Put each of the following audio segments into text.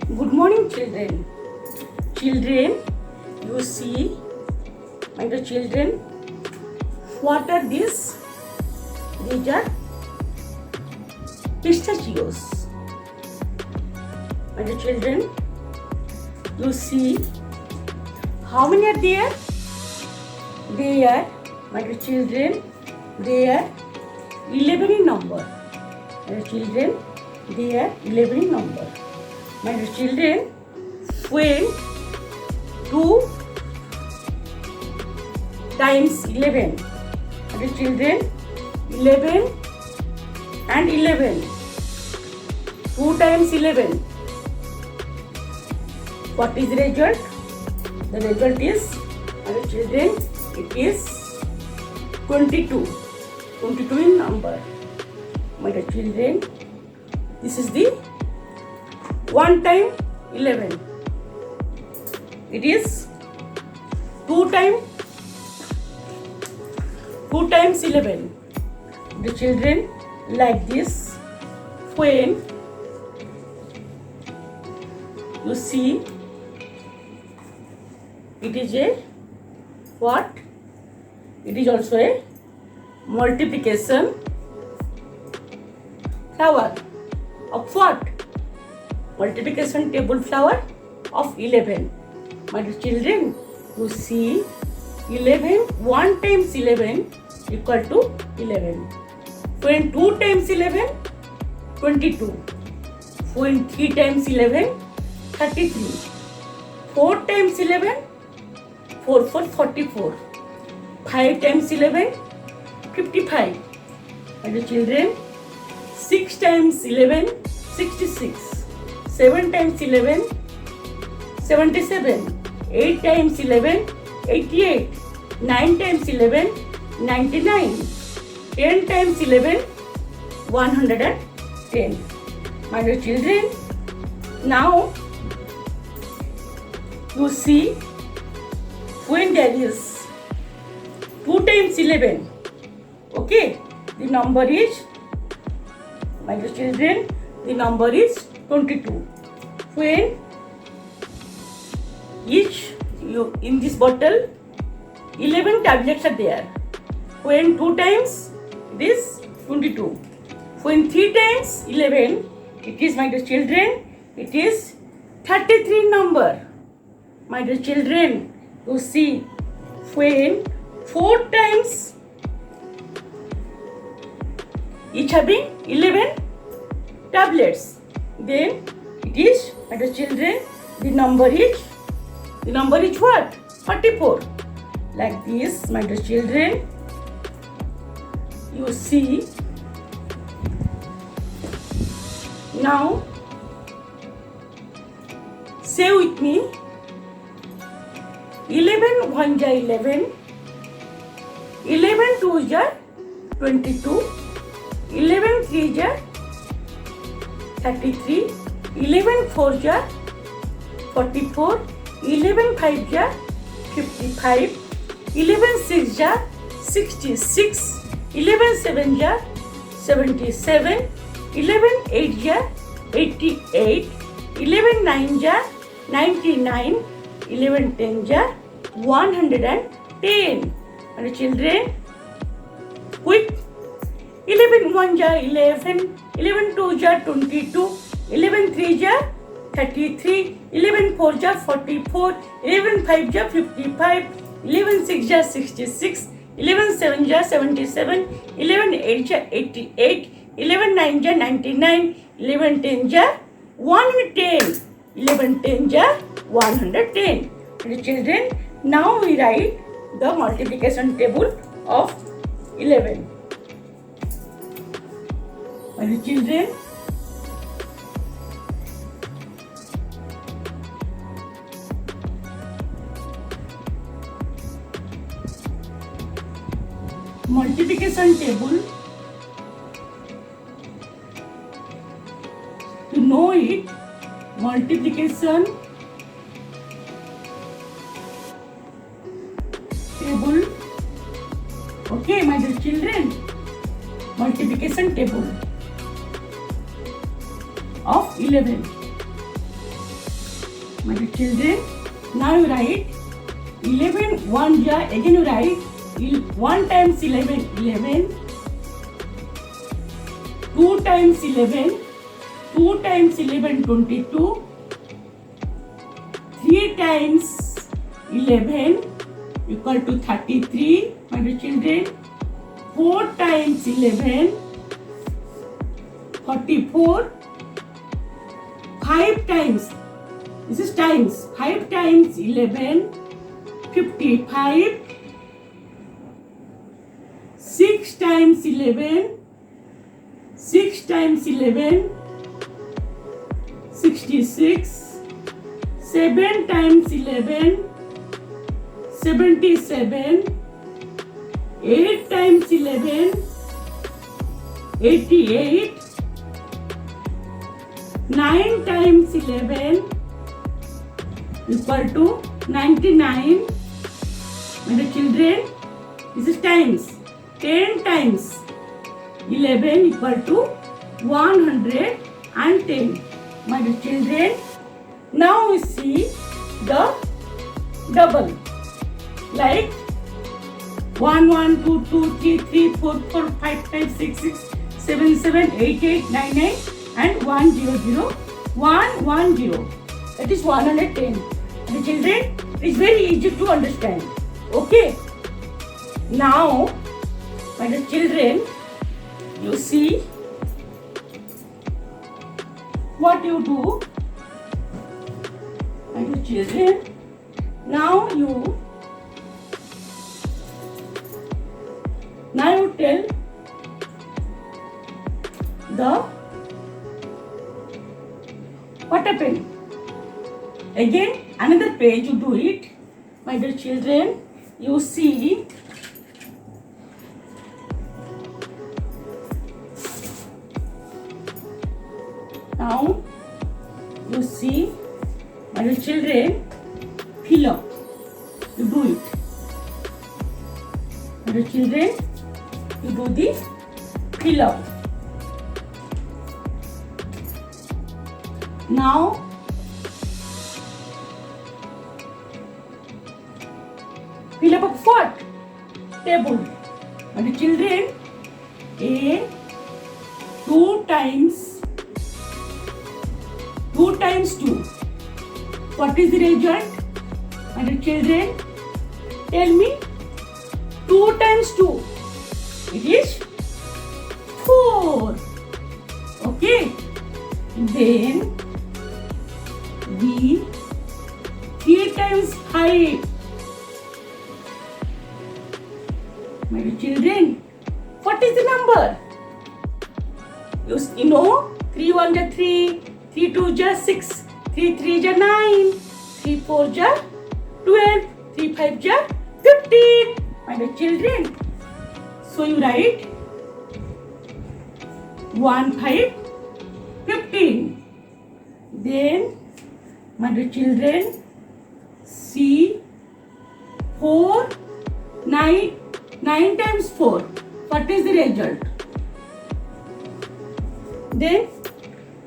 Good morning, children. Children, you see, my dear children, what are these? These are pistachios. My dear children, you see, how many are there? They are, my dear children, they are 11 in number. My dear children, they are 11 in number. My dear children, when 2 times 11, my dear children, 11 and 11, 2 times 11, what is the result? The result is, my dear children, it is 22. 22 in number. My dear children, this is the 1 time 11. It is 2 times 11. The children, like this, when you see, it is a what? It is also a multiplication flower of what? Multiplication table flower of 11. My dear children, you see 11, 1 times 11 equal to 11. When 2 times 11, 22. When 3 times 11, 33. 4 times 11, 4 for 44. 5 times 11, 55. My dear children, 6 times 11, 66. 7 times 11, 77. 8 times 11, 88. 9 times 11, 99. 10 times 11, 110. My dear children, now you see, when there is 2 times 11, okay, the number is, my dear children, the number is 22. When each, in this bottle, 11 tablets are there. When 2 times, it is 22. When 3 times 11, it is, my dear children, it is 33 number. My dear children, you see, when 4 times, each having 11 tablets, then it is, my dear children, the number is what? 44. Like this, my dear children, you see. Now, say with me, 11 1 ja 11, 11 2 ja 22, 11 3 ja 33, 11 4 ja 44, 11 5 ja 55, 11 6 ja 66, 11 7 ja 77, 11 8 ja 88, 11 9 ja 99, 11 10 ja 110. And children, with 11 1 ja 11, 11 2 ja 22, 11 3 ja 33, 11 4 ja 44, 11 5 ja 55, 11 6 ja 66, 11 7 ja 77, 11 8 ja 88, 11 9 ja 99, 11 10 ja 110, 11 10 ja 110. The children, now we write the multiplication table of 11. My children, multiplication table, to know it, multiplication table, okay, my dear children, multiplication table of 11. my dear children. Now you write 11 1 ja. Again you write 1 times 11 11. 2 times 11 2 times 11 22. 3 times 11 equal to 33, my dear children. 4 times 11 44. 5 times, this is times, 5 times 11 55. 6 times 11 6 times 11 66. 7 times 11 77. 8 times 11 88. 9 times 11 equal to 99. My dear children, this is times. 10 times 11 equal to 110. My dear children, now we see the double, like 1 1 2 2 3 3 4 4 5 5 6 6 7 7 8 8 9 9 and 1 0 0 1 1 0. That is 110. The children, it is very easy to understand. Okay. Now, my dear children, you see what you do. My dear children, now you tell the what happened. Again, another page you do it. My dear children, you see now you see, my dear children, fill up. You do it. My dear children, you do the fill up. Now fill up of what? Table. My dear children, A 2 times 2. What is the result? My dear children, tell me. 2 times 2. It is 4. Okay. Then B 3 times 5. My dear children, what is the number? You know, 3 1 ja 3, 3 2 ja 6, 3 3 ja 9, 3 4 ja 12, 3 5 ja 15. My dear children, so you write 1 5 15. Then, my dear children, C 4 9 times 4. What is the result? Then,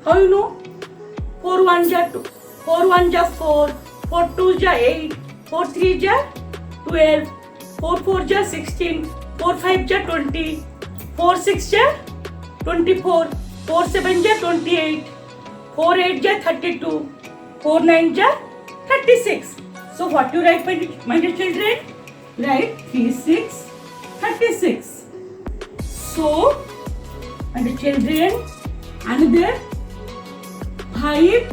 how you know? 4 1 ja 2, 4 1 ja 4, 4 2 ja 8, 4 3 ja 12, 4 4 ja 16, 4 5 ja 20, 4 6 ja 24, 4 7 ja 28, 4 8 ja 32, 4 9 ja 36. So what you write, my dear children? Write 3 6 36. So, my dear children, another 5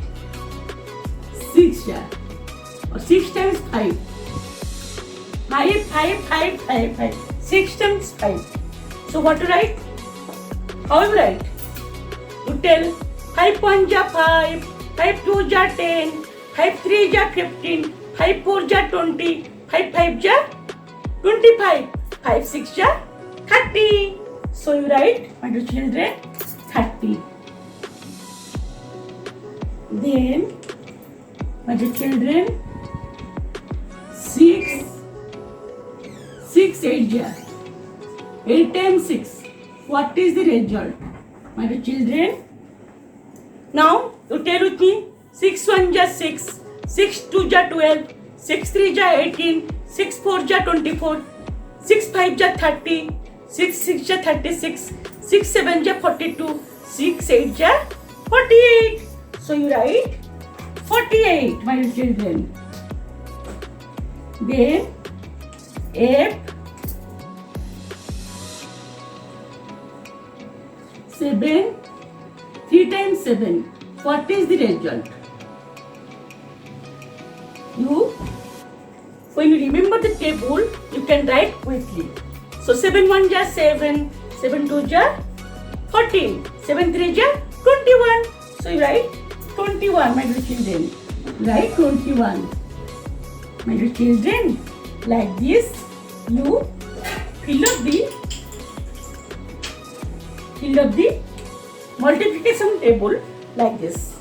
6 ja, or 6 times 5. 5 5 5 5 5. 6 times 5. So what you write? How you write? You tell 5 1 ja 5, 5 2 ja 10, 5 3 ja 15, 5 4 ja 20, 5 5 ja 25, 5 6 ja 30. So you write, my dear children, 30. Then, my dear children, 6 8 ja 8 times 6. What is the result? My dear children, now you tell with me. 6 1 ja 6, 6 2 ja 12, 6 3 ja 18, 6 4 ja 24, 6 5 ja 30, 6 6 ja 36, 6 7 ja 42, 6 8 ja 48. So you write 48, my little children. Then F 7, 3 times 7. What is the result? When you remember the table, you can write quickly. So 7 1 ja 7, 7 2 ja 14, 7 3 ja 21. So you write 21, my dear children. Write 21. My dear children, like this, you fill up the multiplication table like this.